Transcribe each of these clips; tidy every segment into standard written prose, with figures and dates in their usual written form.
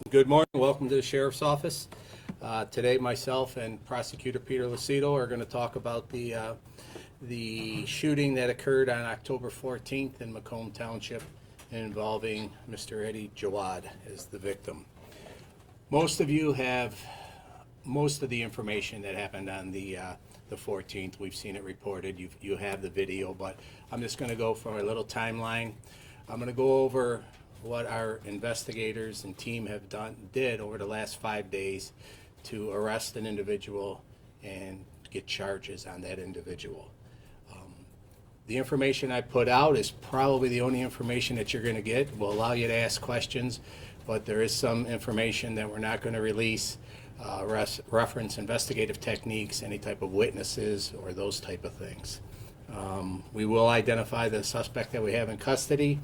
Good morning. Welcome to the Sheriff's Office. Today, myself and Prosecutor Peter Lucido are going to talk about the shooting that occurred on October 14th in Macomb Township involving Mr. Eddie Jawad as the victim. Most of you have most of the information that happened on the 14th. We've seen it reported. You have the video, but I'm just going to go for a little timeline. I'm going to go over what our investigators and team did over the last 5 days to arrest an individual and get charges on that individual. The information I put out is probably the only information that you're going to get. We'll allow you to ask questions, but there is some information that we're not going to release, reference investigative techniques, any type of witnesses, or those type of things. We will identify the suspect that we have in custody.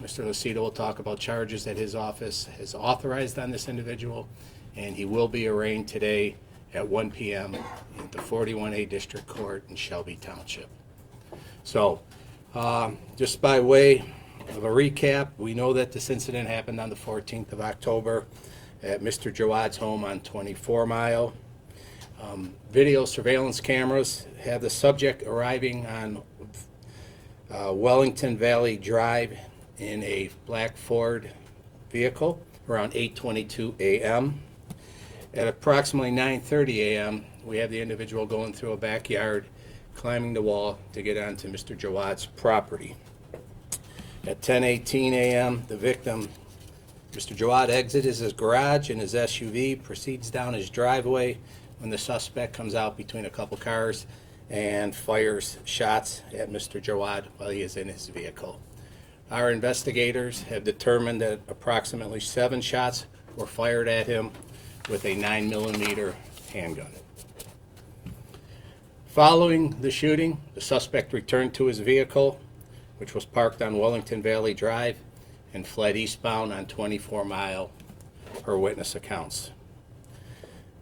Mr. Lucido will talk about charges that his office has authorized on this individual, and he will be arraigned today at 1 p.m. at the 41A District Court in Shelby Township. So, just by way of a recap, we know that this incident happened on the 14th of October at Mr. Jawad's home on 24 Mile. Video surveillance cameras have the subject arriving on Wellington Valley Drive in a black Ford vehicle around 8:22 a.m. At approximately 9:30 a.m., we have the individual going through a backyard, climbing the wall to get onto Mr. Jawad's property. At 10:18 a.m., the victim, Mr. Jawad, exits his garage in his SUV, proceeds down his driveway when the suspect comes out between a couple cars and fires shots at Mr. Jawad while he is in his vehicle. Our investigators have determined that approximately 7 shots were fired at him with a 9mm handgun. Following the shooting, the suspect returned to his vehicle, which was parked on Wellington Valley Drive, and fled eastbound on 24 Mile per witness accounts.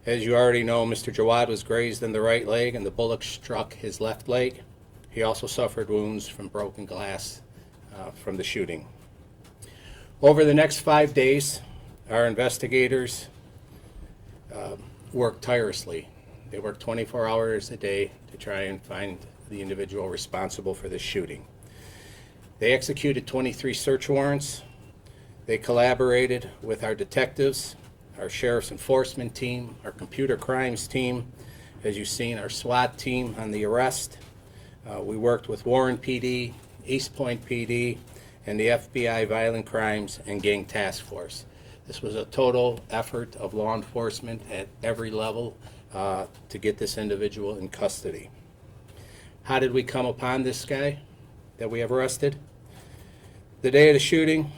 As you already know, Mr. Jawad was grazed in the right leg and the bullet struck his left leg. He also suffered wounds from broken glass from the shooting. Over the next 5 days, our investigators worked tirelessly. They worked 24 hours a day to try and find the individual responsible for this shooting. They executed 23 search warrants. They collaborated with our detectives, our sheriff's enforcement team, our computer crimes team, as you've seen, our SWAT team on the arrest. We worked with Warren PD, East Point PD, and the FBI Violent Crimes and Gang Task Force. This was a total effort of law enforcement at every level to get this individual in custody. How did we come upon this guy that we have arrested? The day of the shooting,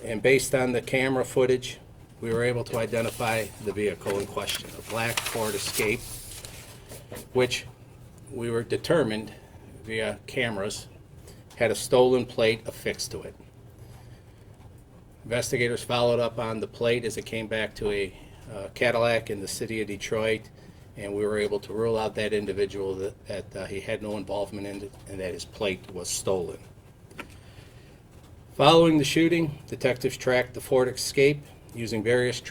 and based on the camera footage, we were able to identify the vehicle in question, a black Ford Escape, which we were determined via cameras had a stolen plate affixed to it. Investigators followed up on the plate as it came back to a Cadillac in the city of Detroit, and we were able to rule out that individual that he had no involvement in it and that his plate was stolen. Following the shooting, detectives tracked the Ford Escape using various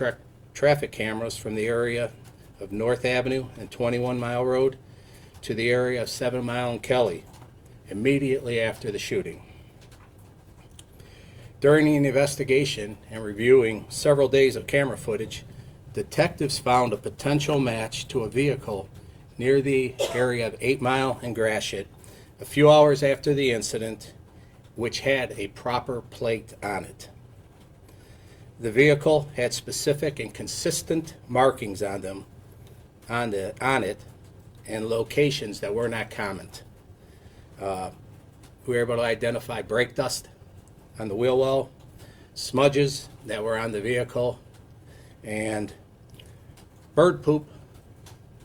traffic cameras from the area of North Avenue and 21 Mile Road to the area of 7 Mile and Kelly immediately after the shooting. During the investigation and reviewing several days of camera footage, detectives found a potential match to a vehicle near the area of 8 Mile and Gratiot a few hours after the incident, which had a proper plate on it. The vehicle had specific and consistent markings on it and locations that were not common. We were able to identify brake dust on the wheel well, smudges that were on the vehicle, and bird poop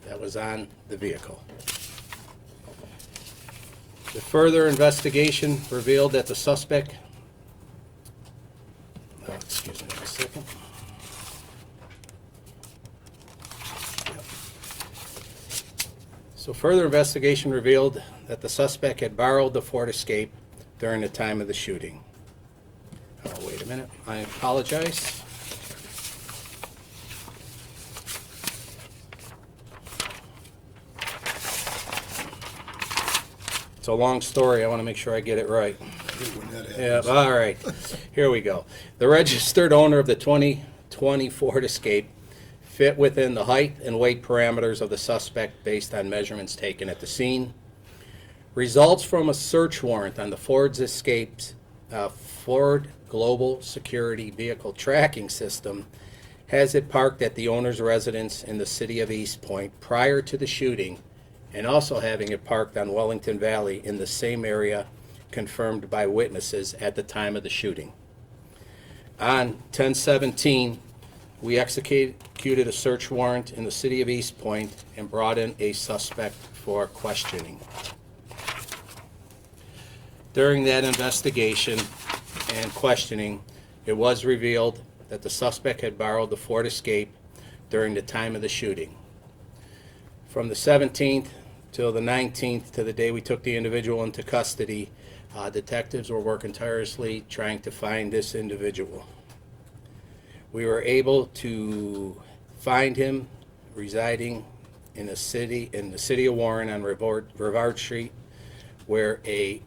that was on the vehicle. The further investigation revealed that the suspect, excuse me a second. So further investigation revealed that the suspect had borrowed the Ford Escape during the time of the shooting. Oh, wait a minute, I apologize. It's a long story. I want to make sure I get it right. When that Yeah, happens. all right. Here we go. The registered owner of the 2020 Ford Escape fit within the height and weight parameters of the suspect based on measurements taken at the scene. Results from a search warrant on the Ford's Escape's Ford Global Security Vehicle Tracking System has it parked at the owner's residence in the city of East Point prior to the shooting, and also having it parked on Wellington Valley in the same area confirmed by witnesses at the time of the shooting. On 10/17, we executed a search warrant in the city of East Point and brought in a suspect for questioning. During that investigation and questioning, it was revealed that the suspect had borrowed the Ford Escape during the time of the shooting. From the 17th till the 19th, to the day we took the individual into custody, detectives were working tirelessly trying to find this individual. We were able to find him residing in the city of Warren on Rivard Street, where a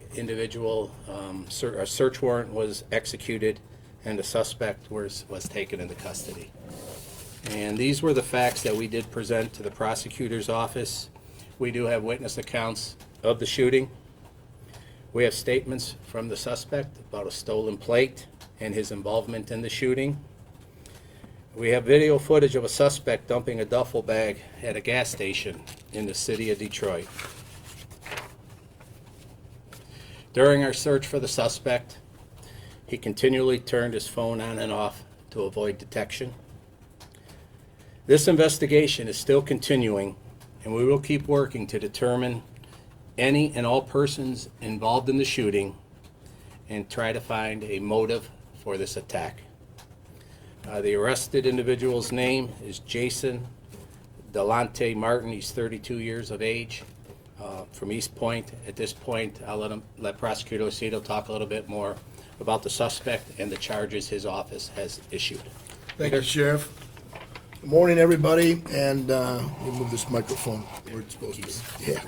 search warrant was executed and the suspect was taken into custody. And these were the facts that we did present to the prosecutor's office. We do have witness accounts of the shooting. We have statements from the suspect about a stolen plate and his involvement in the shooting. We have video footage of a suspect dumping a duffel bag at a gas station in the city of Detroit. During our search for the suspect, he continually turned his phone on and off to avoid detection. This investigation is still continuing, and we will keep working to determine any and all persons involved in the shooting and try to find a motive for this attack. The arrested individual's name is Jason Delante Martin. He's 32 years of age, from East Point. At this point, I'll let Prosecutor Lucido talk a little bit more about the suspect and the charges his office has issued. Thank you, Sheriff. Good morning, everybody, and we'll move this microphone where it's supposed to. Yeah.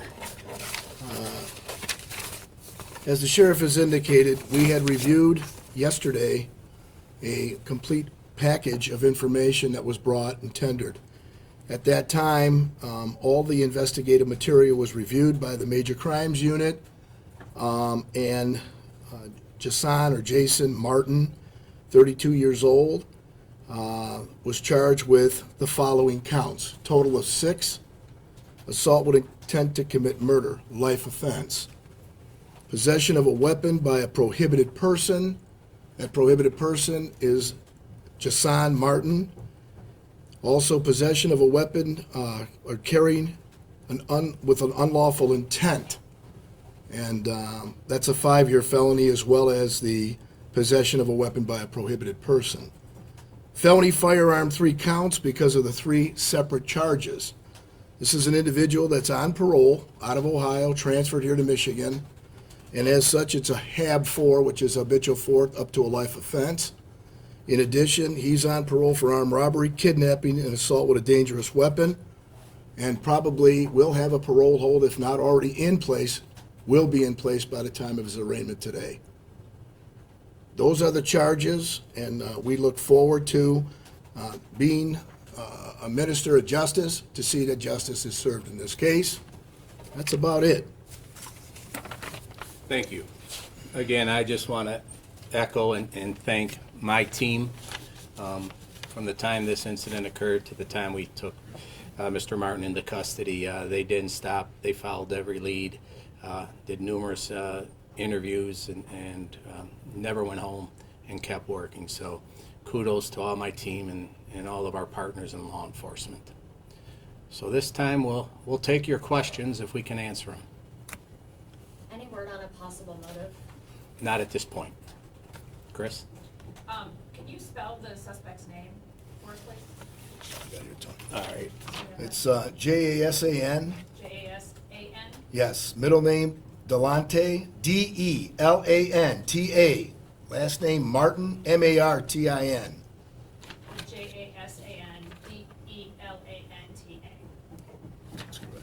As the Sheriff has indicated, we had reviewed yesterday a complete package of information that was brought and tendered. At that time, all the investigative material was reviewed by the Major Crimes Unit, and Jason Martin, 32 years old, was charged with the following counts. Total of 6. Assault with intent to commit murder, life offense. Possession of a weapon by a prohibited person. That prohibited person is Jason Martin. Also, possession of a weapon or carrying with an unlawful intent. And that's a 5-year felony, as well as the possession of a weapon by a prohibited person. Felony firearm, 3 counts because of the 3 separate charges. This is an individual that's on parole out of Ohio, transferred here to Michigan. And as such, it's a HAB 4, which is habitual fourth up to a life offense. In addition, he's on parole for armed robbery, kidnapping, and assault with a dangerous weapon, and probably will have a parole hold, if not already in place, will be in place by the time of his arraignment today. Those are the charges, and we look forward to being a minister of justice to see that justice is served in this case. That's about it. Thank you. Again, I just want to echo and thank my team from the time this incident occurred to the time we took Mr. Martin into custody. They didn't stop. They followed every lead, did numerous interviews, and never went home and kept working. So kudos to all my team and all of our partners in law enforcement. So this time we'll take your questions if we can answer them. Any word on a possible motive? Not at this point. Chris? Can you spell the suspect's name for us, please? Got your tongue. All right. It's Jasan. Jasan? Yes. Middle name Delante, Delanta. Last name Martin, Martin. Jasan Delanta.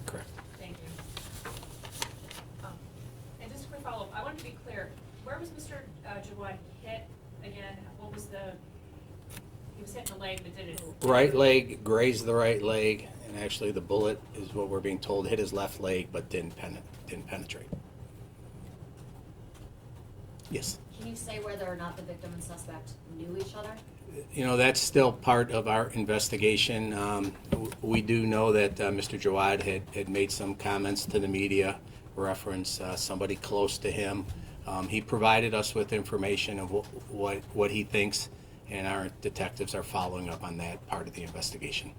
Correct. Thank you. he was hitting the leg, but did it? Right leg grazed the right leg, and actually the bullet is what we're being told hit his left leg, but didn't penetrate. Yes. Can you say whether or not the victim and suspect knew each other? You know, that's still part of our investigation. We do know that Mr. Jawad had made some comments to the media, reference somebody close to him. He provided us with information of what he thinks, and our detectives are following up on that part of the investigation.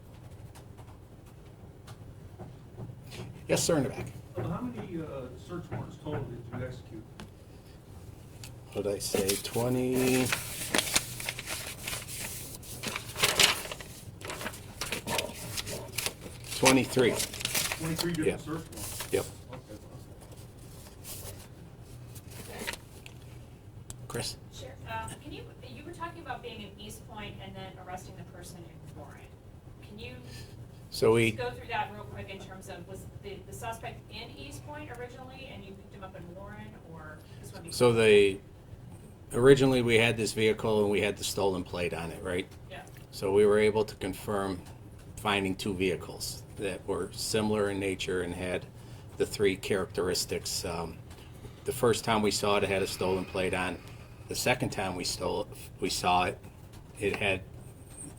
Yes, sir, in the back. How many search warrants total did you execute? What did I say, 20? $23. 23 different Yeah. search warrants? Yep. Okay. Chris? Sure. Can you were talking about being in East Point and then arresting the person in Warren. Can you So we, just go through that real quick in terms of, was the suspect in East Point originally and you picked him up in Warren, or this one? so originally we had this vehicle and we had the stolen plate on it, right? Yeah. So we were able to confirm finding two vehicles that were similar in nature and had the three characteristics. The first time we saw it, it had a stolen plate on. The second time we saw it, it had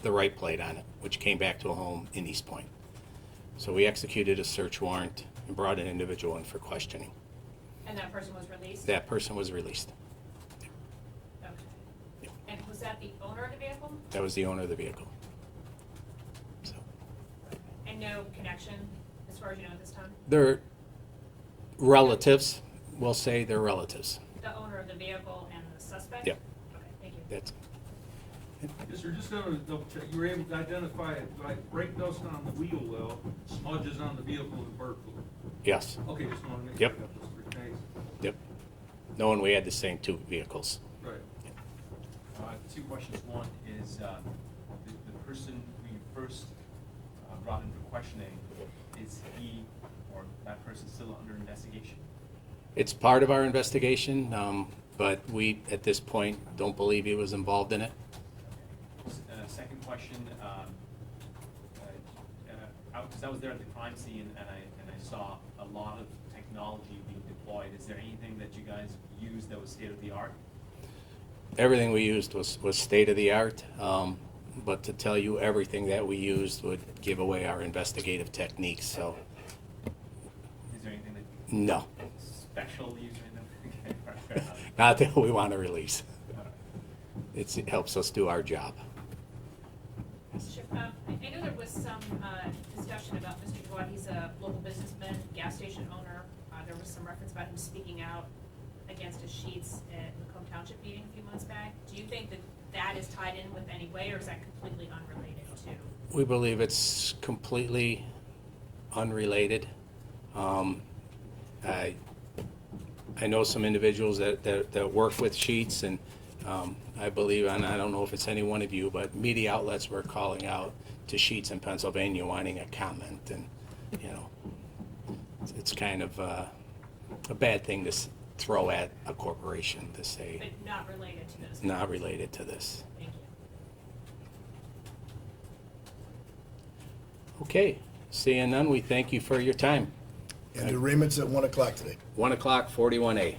the right plate on it, which came back to a home in East Point. So we executed a search warrant and brought an individual in for questioning. And that person was released? That person was released. Okay. And was that the owner of the vehicle? That was the owner of the vehicle. So And no connection, as far as you know at this time? they're relatives. We'll say they're relatives. The owner of the vehicle and the suspect? Yep. Okay, thank you. That's Yes, sir, just to double check, you were able to identify it, like brake dust on the wheel well, smudges on the vehicle and bird flu? yes. Okay, just wanted to make sure Yep. you got those three things. Yep. Knowing we had the same two vehicles. Right. Two questions. One is the person we first brought in for questioning, is he or that person still under investigation? It's part of our investigation, but we, at this point, don't believe he was involved in it. Second question, because I was there at the crime scene and I saw a lot of technology being deployed. Is there anything that you guys used that was state of the art? Everything we used was state-of-the-art, but to tell you everything that we used would give away our investigative techniques, so Is there anything that no. special you used or anything? Okay, all right, fair enough. Not that we want to release. All right. It helps us do our job. Sure. I know there was some discussion about Mr. Jawad. He's a local businessman, gas station owner. There was some reference about him speaking out against his sheets at Macomb Township meeting a few months back. Do you think that that is tied in with any way, or is that completely unrelated to? We believe it's completely unrelated. I know some individuals that work with sheets, and I believe, and I don't know if it's any one of you, but media outlets were calling out to sheets in Pennsylvania wanting a comment, and you know, it's kind of a bad thing to throw at a corporation to say But not related to this? not related to this. Thank you. Okay, seeing none, we thank you for your time. And the arraignment's at 1 o'clock today. 1 o'clock, 41A.